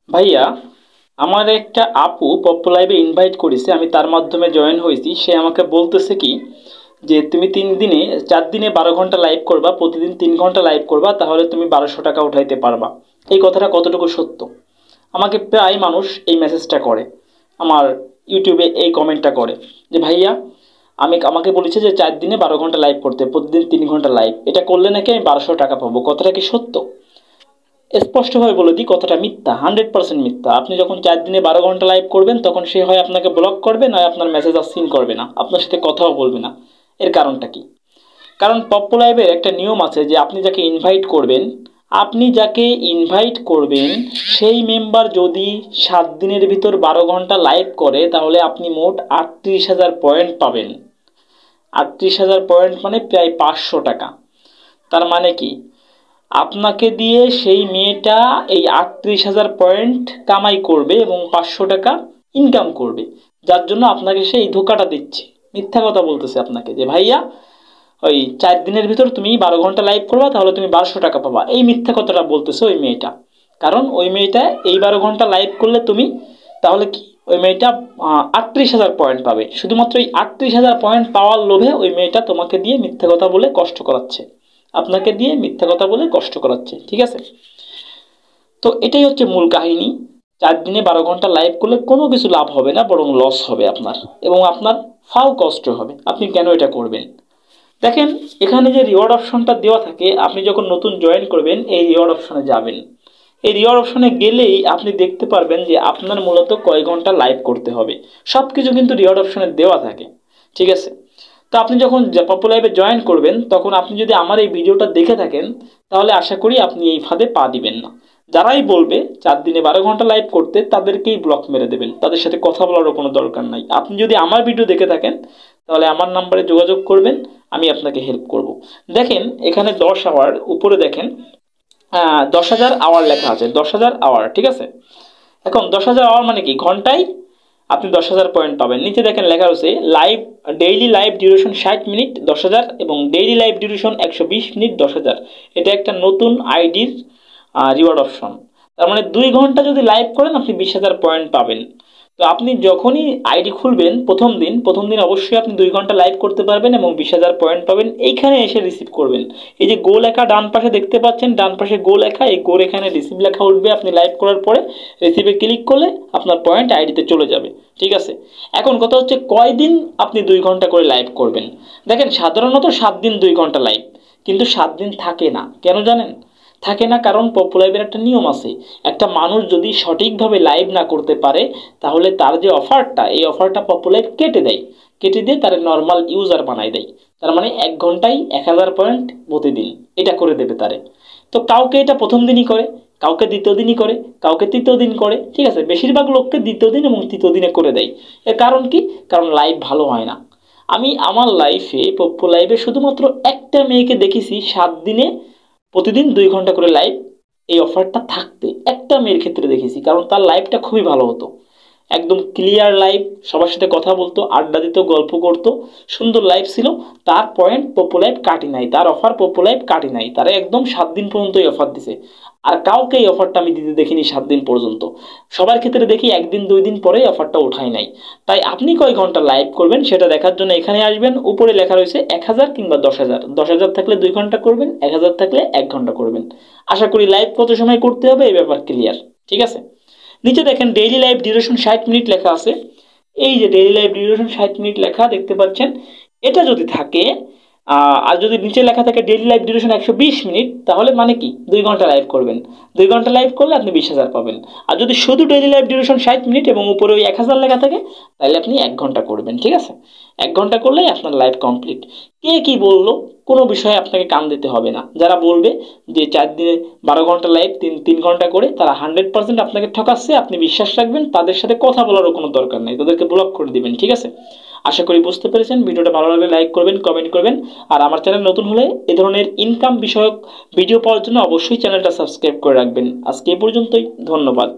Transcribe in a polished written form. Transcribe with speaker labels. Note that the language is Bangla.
Speaker 1: ভাইয়া, আমার একটা আপু পপ্পু লাইভে ইনভাইট করেছে, আমি তার মাধ্যমে জয়েন হয়েছি। সে আমাকে বলতেছে কি যে তুমি 3 দিনে 4 দিনে 12 ঘন্টা লাইভ করবা, প্রতিদিন 3 ঘন্টা লাইভ করবা, তাহলে তুমি 1200 টাকা উঠাইতে পারবা। এই কথাটা কতটুকু সত্য? আমাকে প্রায় মানুষ এই মেসেজটা করে, আমার ইউটিউবে এই কমেন্টটা করে যে ভাইয়া, আমাকে বলেছে যে 4 দিনে 12 ঘন্টা লাইভ করতে, প্রতিদিন 3 ঘন্টা লাইভ, এটা করলে নাকি আমি 1200 টাকা পাবো। কথাটা কি সত্য? স্পষ্টভাবে বলে দিই, কথাটা মিথ্যা, 100% মিথ্যা। আপনি যখন 4 দিনে 12 ঘন্টা লাইভ করবেন, তখন সে হয় আপনাকে ব্লক করবে, নয় আপনার মেসেজ আর সিন করবে না, আপনার সাথে কথাও বলবে না। এর কারণটা কি? কারণ পপ্পু লাইভের একটা নিয়ম আছে যে আপনি যাকে ইনভাইট করবেন সেই মেম্বার যদি 7 দিনের ভিতর 12 ঘন্টা লাইভ করে, তাহলে আপনি মোট 38,000 পয়েন্ট পাবেন। 38,000 পয়েন্ট মানে প্রায় 500 টাকা। তার মানে কি, আপনাকে দিয়ে সেই মেয়েটা এই 38,000 পয়েন্ট কামাই করবে এবং 500 টাকা ইনকাম করবে, যার জন্য আপনাকে সেই ধোকাটা দিচ্ছে, মিথ্যা কথা বলতেছে আপনাকে যে ভাইয়া ওই 4 দিনের ভিতর তুমি 12 ঘন্টা লাইভ করবা, তাহলে তুমি 1200 টাকা পাবা। এই মিথ্যা কথাটা বলতেছে ওই মেয়েটা। কারণ ওই মেয়েটা এই 12 ঘন্টা লাইভ করলে তুমি, তাহলে কি, ওই মেয়েটা 38,000 পয়েন্ট পাবে। শুধুমাত্র এই 38,000 পয়েন্ট পাওয়ার লোভে ওই মেয়েটা তোমাকে দিয়ে মিথ্যা কথা বলে কষ্ট করাচ্ছে, আপনাকে দিয়ে মিথ্যা কথা বলে কষ্ট করাচ্ছে, ঠিক আছে? তো এটাই হচ্ছে মূল কাহিনী। 4 দিনে 12 ঘন্টা লাইভ করলে কোনো কিছু লাভ হবে না, বরং লস হবে আপনার, এবং আপনার ফাও কষ্ট হবে। আপনি কেন এটা করবেন? দেখেন, এখানে যে রিওয়ার্ড অপশনটা দেওয়া থাকে, আপনি যখন নতুন জয়েন করবেন এই রিওয়ার্ড অপশনে যাবেন। এই রিওয়ার্ড অপশনে গেলেই আপনি দেখতে পারবেন যে আপনার মূলত কয় ঘন্টা লাইভ করতে হবে। সব কিছু কিন্তু রিওয়ার্ড অপশনে দেওয়া থাকে, ঠিক আছে? তো আপনি যখন পপ্পু লাইভে জয়েন করবেন, তখন আপনি যদি আমার এই ভিডিওটা দেখে থাকেন, তাহলে আশা করি আপনি এই ফাঁদে পা দিবেন না। যারাই বলবে 4 দিনে 12 ঘন্টা লাইভ করতে, তাদেরকেই ব্লক মেরে দেবেন, তাদের সাথে কথা বলারও কোনো দরকার নাই। আপনি যদি আমার ভিডিও দেখে থাকেন, তাহলে আমার নাম্বারে যোগাযোগ করবেন, আমি আপনাকে হেল্প করব। দেখেন, এখানে 10 আওয়ার উপরে দেখেন 10,000 আওয়ার লেখা আছে, 10,000 আওয়ার, ঠিক আছে? এখন 10,000 আওয়ার মানে কি, ঘন্টায় আপনি 10,000 পয়েন্ট পাবেন। নিচে দেখেন লেখা রয়েছে live, daily live duration 60 minute 10,000, এবং ডেইলি লাইভ ডিউরেশন 120 মিনিট 10,000। এটা একটা নতুন আইডির রিওয়ার্ড অপশন। তার মানে 2 ঘন্টা যদি লাইভ করেন আপনি 20,000 পয়েন্ট পাবেন। তো আপনি যখনই আইডি খুলবেন, প্রথম দিন অবশ্যই আপনি 2 ঘন্টা লাইভ করতে পারবেন এবং 20,000 পয়েন্ট পাবেন। এইখানে এসে রিসিভ করবেন। এই যে গো লেখা ডান পাশে দেখতে পাচ্ছেন, ডান পাশে গো লেখা, এই গোর এখানে রিসিভ লেখা উঠবে। আপনি লাইভ করার পরে রিসিভে ক্লিক করলে আপনার পয়েন্ট আইডিতে চলে যাবে, ঠিক আছে? এখন কথা হচ্ছে কয়দিন আপনি 2 ঘন্টা করে লাইভ করবেন। দেখেন, সাধারণত 7 দিন 2 ঘন্টা লাইভ, কিন্তু 7 দিন থাকে না। কেন জানেন? থাকে না কারণ পপ্পু লাইভের একটা নিয়ম আছে। একটা মানুষ যদি সঠিকভাবে লাইভ না করতে পারে, তাহলে তার যে অফারটা, এই অফারটা পপ্পু লাইভ কেটে দেয়, কেটে দিয়ে তার নর্মাল ইউজার বানাই দেয়। তার মানে 1 ঘন্টায় 1,000 পয়েন্ট প্রতিদিন, এটা করে দেবে তারে। তো কাউকে এটা প্রথম দিনই করে, কাউকে দ্বিতীয় দিনই করে, কাউকে তৃতীয় দিন করে, ঠিক আছে? বেশিরভাগ লোককে দ্বিতীয় দিন এবং তৃতীয় দিনে করে দেয়। এর কারণ কি? কারণ লাইভ ভালো হয় না। আমি আমার লাইফে, পপ্পু লাইভে শুধুমাত্র একটা মেয়েকে দেখেছি 7 দিনে প্রতিদিন 2 ঘন্টা করে লাইভ এই অফারটা থাকতে, একটা মেয়ের ক্ষেত্রে দেখেছি। কারণ তার লাইভটা খুবই ভালো হতো, একদম ক্লিয়ার লাইভ, সবার সাথে কথা বলতো, আড্ডা দিত, গল্প করতো, সুন্দর লাইভ ছিল। তার পয়েন্ট পপ্পু লাইভ কাটি নাই, তার অফার পপ্পু লাইভ কাটি নাই, তারা একদম 7 দিন পর্যন্ত এই অফার দিছে। আর কাউকে এই অফারটা আমি দিতে দেখিনি 7 দিন পর্যন্ত। সবার ক্ষেত্রে দেখি 1 দিন 2 দিন পরেই অফারটা উঠাই নাই। তাই আপনি কয় ঘন্টা লাইভ করবেন সেটা দেখার জন্য এখানে আসবেন। উপরে লেখা রয়েছে 1,000 কিংবা 10,000। 10,000 থাকলে 2 ঘন্টা করবেন, 1,000 থাকলে 1 ঘন্টা করবেন। আশা করি লাইভ কত সময় করতে হবে এই ব্যাপার ক্লিয়ার, ঠিক আছে? নিচে দেখেন ডেইলি লাইভ ডিউরেশন 60 মিনিট লেখা আছে। এই যে ডেইলি লাইভ ডিউরেশন 60 মিনিট লেখা দেখতে পাচ্ছেন, এটা যদি থাকে, আর যদি নিচে লেখা থাকে ডেইলি লাইভ ডিউরেশন 120 মিনিট, তাহলে মানে কি 2 ঘন্টা লাইভ করবেন। 2 ঘন্টা লাইভ করলে আপনি 20,000 পাবেন। আর যদি শুধু ডেইলি লাইভ ডিউরেশন 60 মিনিট এবং উপরে ওই 1,000 লেখা থাকে, তাহলে আপনি 1 ঘন্টা করবেন, ঠিক আছে? 1 ঘন্টা করলেই আপনার লাইভ কমপ্লিট। কে কি বললো, কোনো বিষয়ে আপনাকে কান দিতে হবে না। যারা বলবে যে 4 দিনে 12 ঘন্টা লাইভ 3 ঘন্টা করে, তারা 100% আপনাকে ঠকাচ্ছে, আপনি বিশ্বাস রাখবেন, তাদের সাথে কথা বলারও কোনো দরকার নেই, তাদেরকে ব্লক করে দিবেন, ঠিক আছে? আশা করি বুঝতে পেরেছেন। ভিডিওটা ভালো লাগলে লাইক করবেন, কমেন্ট করবেন। আর আমার চ্যানেল নতুন হলে এ ধরনের ইনকাম বিষয়ক ভিডিও পাওয়ার জন্য অবশ্যই চ্যানেলটা সাবস্ক্রাইব করে রাখবেন। আজকে এ পর্যন্তই, ধন্যবাদ।